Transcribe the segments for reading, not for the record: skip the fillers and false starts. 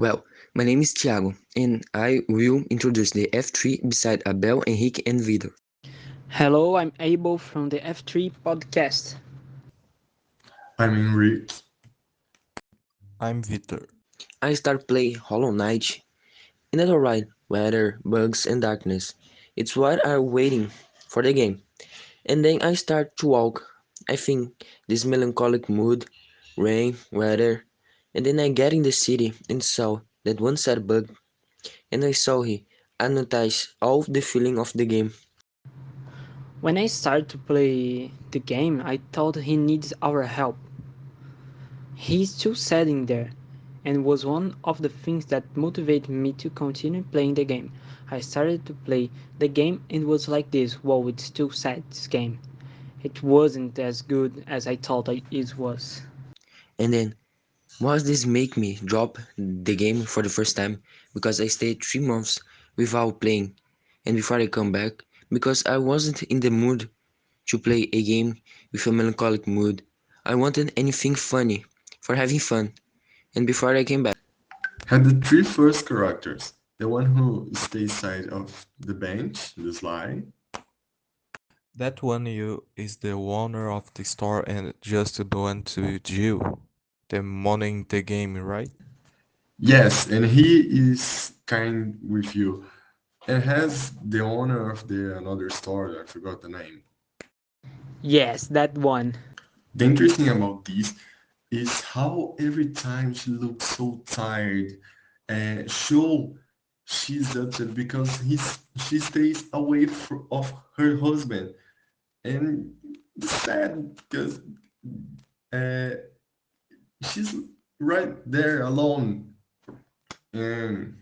Well, my name is Thiago, and I will introduce the F3 beside Abel, Henrique, and Vitor. Hello, I'm Abel from the F3 podcast. I'm Enrique. I'm Vitor. I start play Hollow Knight, and that's alright, weather, bugs, and darkness. It's what I'm waiting for the game. And then I start to walk. I think this melancholic mood, rain, weather, and then I get in the city and saw that one sad bug, and I saw he annotates all the feeling of the game. When I started to play the game, I thought he needs our help. He's still sitting there, and was one of the things that motivated me to continue playing the game. I started to play the game and was like this, whoa, it's too sad, this game. It wasn't as good as I thought it was. And then was this make me drop the game for the first time because I stayed 3 months without playing, and before I come back because I wasn't in the mood to play a game with a melancholic mood. I wanted anything funny for having fun, and before I came back. Had the three first characters. The one who stays side of the bench, the slide. That one you is the owner of the store and just went to jail. The money in the game, right? Yes, and he is kind with you. And has the owner of the another store, I forgot the name. Yes, that one. The interesting about this is how every time she looks so tired and show she's upset because she stays away of her husband. And it's sad because uh, she's right there alone. And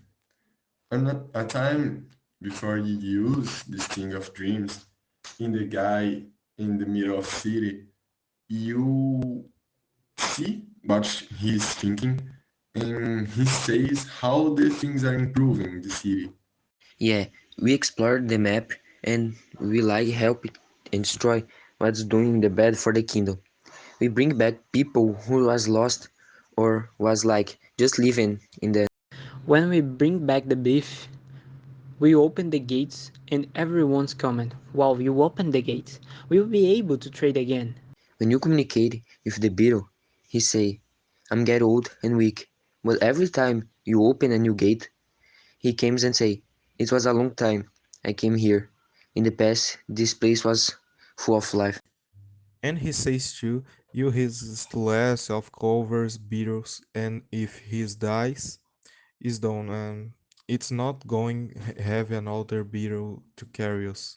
at a time before you use this thing of dreams in the guy in the middle of city, you see what he's thinking, and he says how the things are improving in the city. Yeah, we explored the map and we like help it and destroy what's doing the bad for the kingdom. We bring back people who was lost or was like just living in the. When we bring back the beef, we open the gates and everyone's comment. Wow, you open the gates. We will be able to trade again. When you communicate with the beetle, he say, I'm get old and weak, but every time you open a new gate, he comes and say, it was a long time I came here. In the past, this place was full of life. And he says too, you his less of covers, beetles, and if he dies, is done, and it's not going have another beetle to carry us.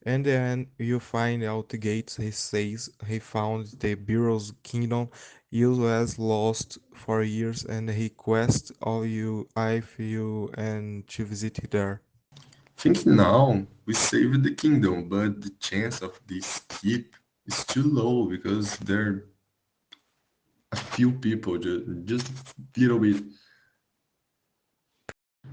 And then you find out the gates. He says he found the Beetle's kingdom. You was lost for years, and he quests all you, I feel, and to visit there. Think now we saved the kingdom, but the chance of this keep is too low because there are a few people, just a little bit.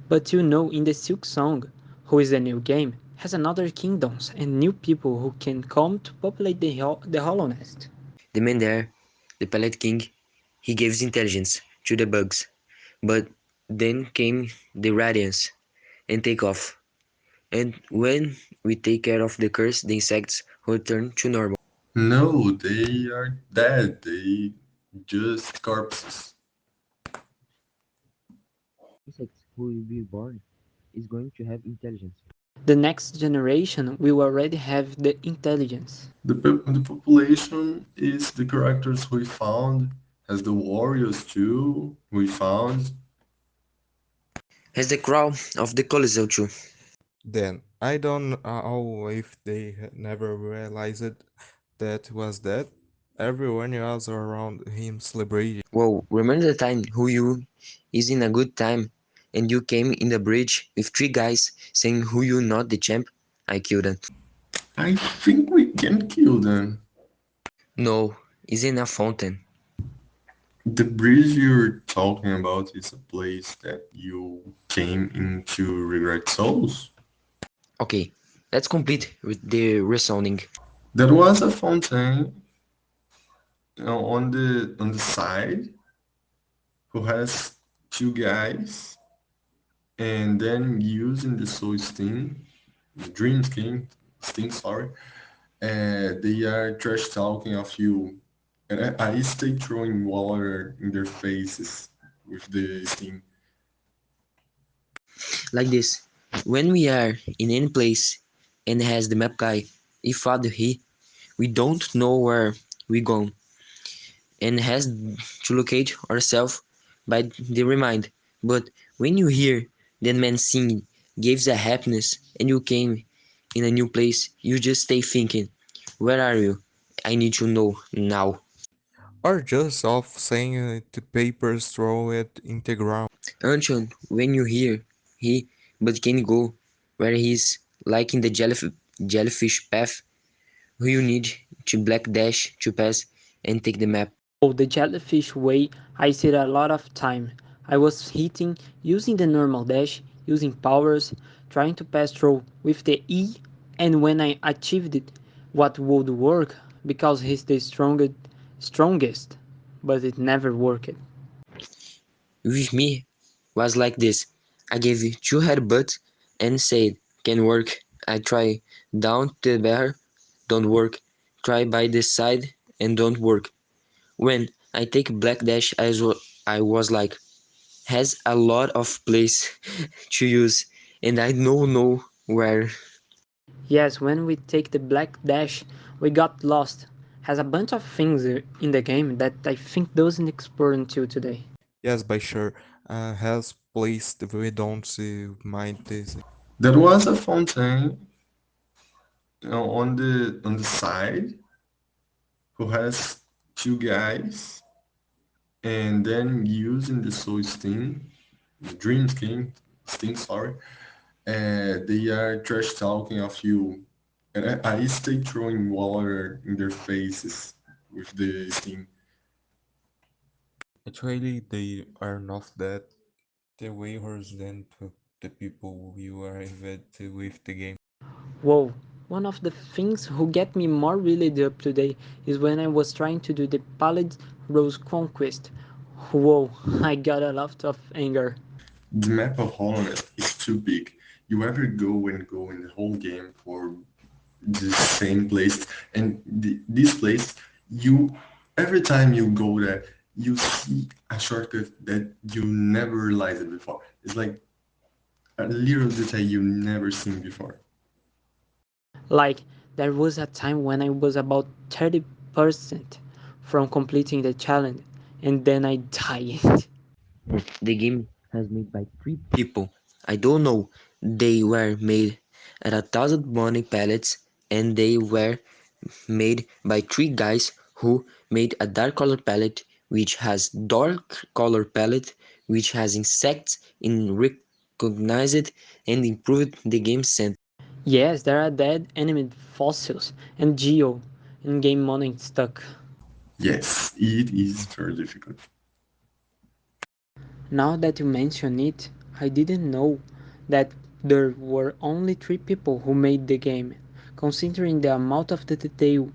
But you know, in the Silk Song, who is the new game, has another kingdoms and new people who can come to populate the Hollow Nest. The man there, the Pallet King, he gives intelligence to the bugs, but then came the Radiance and take off. And when we take care of the curse, the insects return to normal. No, they are dead. They just corpses. Insects who will be born is going to have intelligence. The next generation will already have the intelligence. The population is the characters we found, as the warriors too we found. Has the crown of the Coliseo too. Then I don't know if they never realized that was that. Everyone else around him celebrating. Whoa, remember the time who you is in a good time and you came in the bridge with three guys saying who you not the champ? I killed them. I think we can kill them. No, is in a fountain. The bridge you're talking about is a place that you came into Regret Souls. Okay, let's complete with the resounding. There was a fountain on the side who has two guys, and then using the soul the dream sting, sorry, they are trash talking of you, and I stay throwing water in their faces with the sting. Like this. When we are in any place and has the map guy, if father he, we don't know where we go and has to locate ourselves by the remind. But when you hear that man singing gives a happiness and you came in a new place, you just stay thinking, where are you? I need to know now. Or just off saying the papers throw it in the ground. Until when you hear he but can go where he's like in the jellyfish path, who you need to black dash to pass and take the map. Oh, the jellyfish way, I see it a lot of time. I was hitting, using the normal dash, using powers, trying to pass through with the E, and when I achieved it, what would work, because he's the strongest, but it never worked. With me was like this. I gave two headbutts and said, can work. I try down the barrel, don't work. Try by the side and don't work. When I take black dash, I was like, has a lot of place to use and I don't know where. Yes, when we take the black dash, we got lost. Has a bunch of things in the game that I think doesn't explore until today. Yes, by sure. Has placed we don't mind this. There was a fountain on the side who has two guys, and then using the soul the dream sting, sorry, they are trash talking of you, and I stay throwing water in their faces with the sting. Actually, they are not that the way worse than the people you are with the game. Whoa, one of the things who get me more really up today is when I was trying to do the Pallid Rose Conquest. Whoa, I got a lot of anger. The map of Hollowness is too big. You ever go in the whole game for the same place, and this place, you every time you go there, you see a shortcut that you never realized before. It's like a little detail you never seen before. Like, there was a time when I was about 30% from completing the challenge, and then I died. The game has made by three people. I don't know. They were made at 1,000 money pallets and they were made by three guys who made a dark color palette which has dark color palette which has insects in recognized and improved the game sense. Yes, there are dead enemy fossils and geo in game mode stuck. Yes, it is very difficult. Now that you mention it, I didn't know that there were only 3 people who made the game. Considering the amount of the detail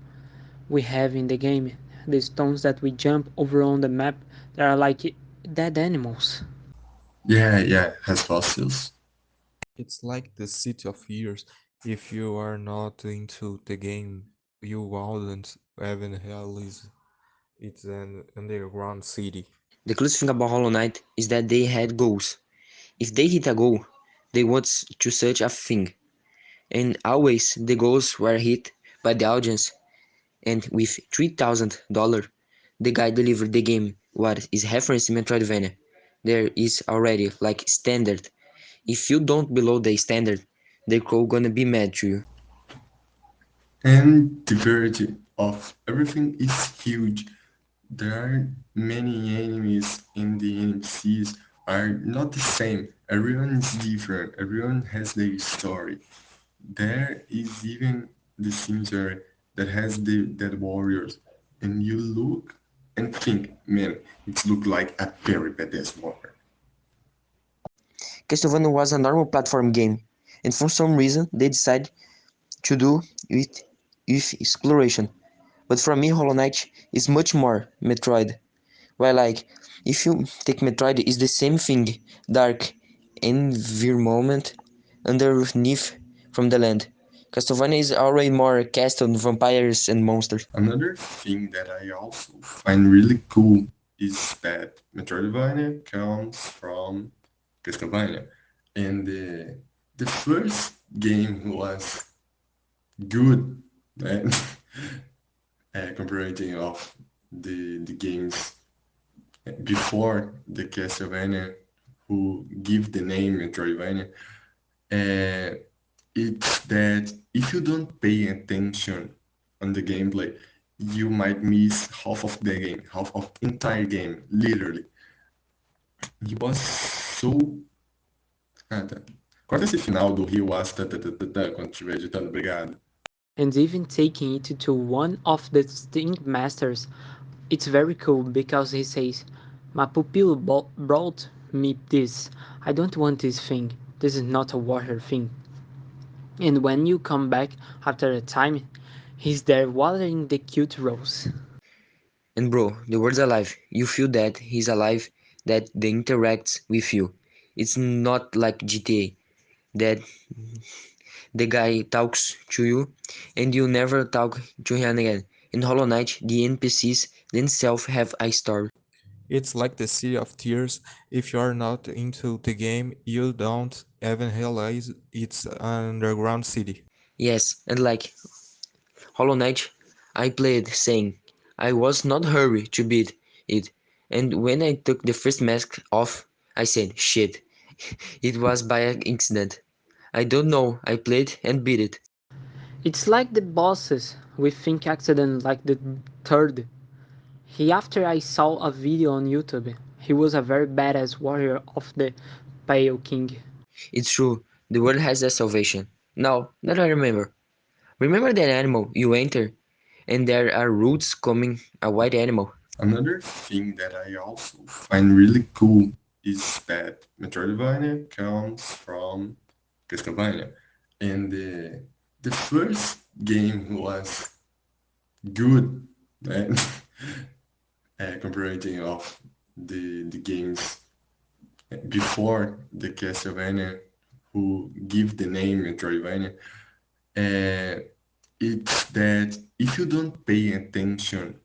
we have in the game, the stones that we jump over on the map, they are like dead animals. Yeah, has fossils. It's like the City of Years. If you are not into the game, you wouldn't even realize it's an underground city. The closest thing about Hollow Knight is that they had goals. If they hit a goal, they want to search a thing, and always the goals were hit by the audience. And with $3,000, the guy delivered the game what is referenced in Metroidvania. There is already like standard. If you don't below the standard, the crow gonna be mad to you. And the variety of everything is huge. There are many enemies in the NPCs are not the same. Everyone is different. Everyone has their story. There is even the cemetery that has the dead warriors. And you look and think, man, it look like a very badass warrior. Castlevania was a normal platform game, and for some reason they decided to do it with exploration. But for me, Hollow Knight is much more Metroid. Well, like, if you take Metroid, it's the same thing. Dark environment underneath from the land. Castlevania is already more cast on vampires and monsters. Another thing that I also find really cool is that Metroidvania comes from Castlevania, and the first game was good, and comparing of the games before the Castlevania, who give the name Metroidvania. Uh, it's that if you don't pay attention on the gameplay, you might miss half of the game, half of entire game, literally. He was so. Ah, tá. Corta esse final do Rio As quando estiver editando, obrigado. And even taking it to one of the Sting Masters, it's very cool because he says, "My pupil brought me this. I don't want this thing. This is not a water thing." And when you come back after a time, he's there watering the cute rose. And bro, the word's alive. You feel that he's alive, that they interacts with you. It's not like GTA, that the guy talks to you and you never talk to him again. In Hollow Knight, the NPCs themselves have a story. It's like the City of Tears. If you're not into the game, you don't even realize it's an underground city. Yes, and like Hollow Knight, I played saying I was not hurry to beat it, and when I took the first mask off, I said, shit, it was by accident. I don't know, I played and beat it. It's like the bosses we think accident like the third. He after I saw a video on YouTube, he was a very badass warrior of the Pale King. It's true, the world has a salvation. Now, that I remember. Remember that animal you enter, and there are roots coming, a white animal. Another thing that I also find really cool is that Metroidvania comes from Castlevania, and the first game was good, and comparing of the games before the Castlevania, who give the name Metroidvania. Uh, it's that if you don't pay attention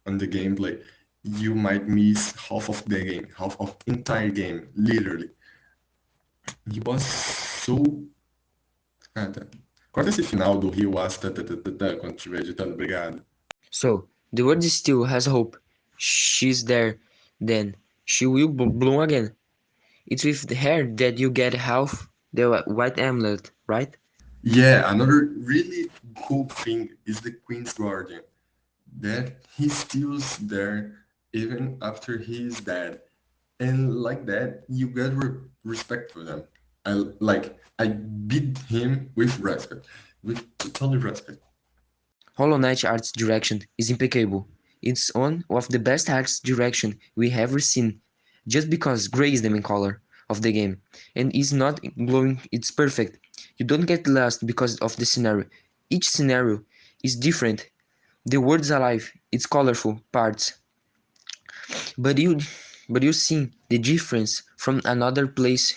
on the gameplay, you might miss half of the game, half of entire game, literally. He was so. Ah, tá. Corta esse final do Rio As quando estiver editando, obrigado. So, the world still has hope. She's there, then she will bloom again. It's with her that you get half the white amulet, right? Yeah, another really cool thing is the Queen's Guardian, that he's still there even after he's dead. And like that, you get respect for them. I beat him with respect, with total respect. Hollow Knight art's direction is impeccable. It's one of the best art's direction we have ever seen, just because gray is the main color of the game, and it's not glowing, it's perfect. You don't get lost because of the scenario. Each scenario is different. The world's alive, it's colorful parts, but you see the difference from another place.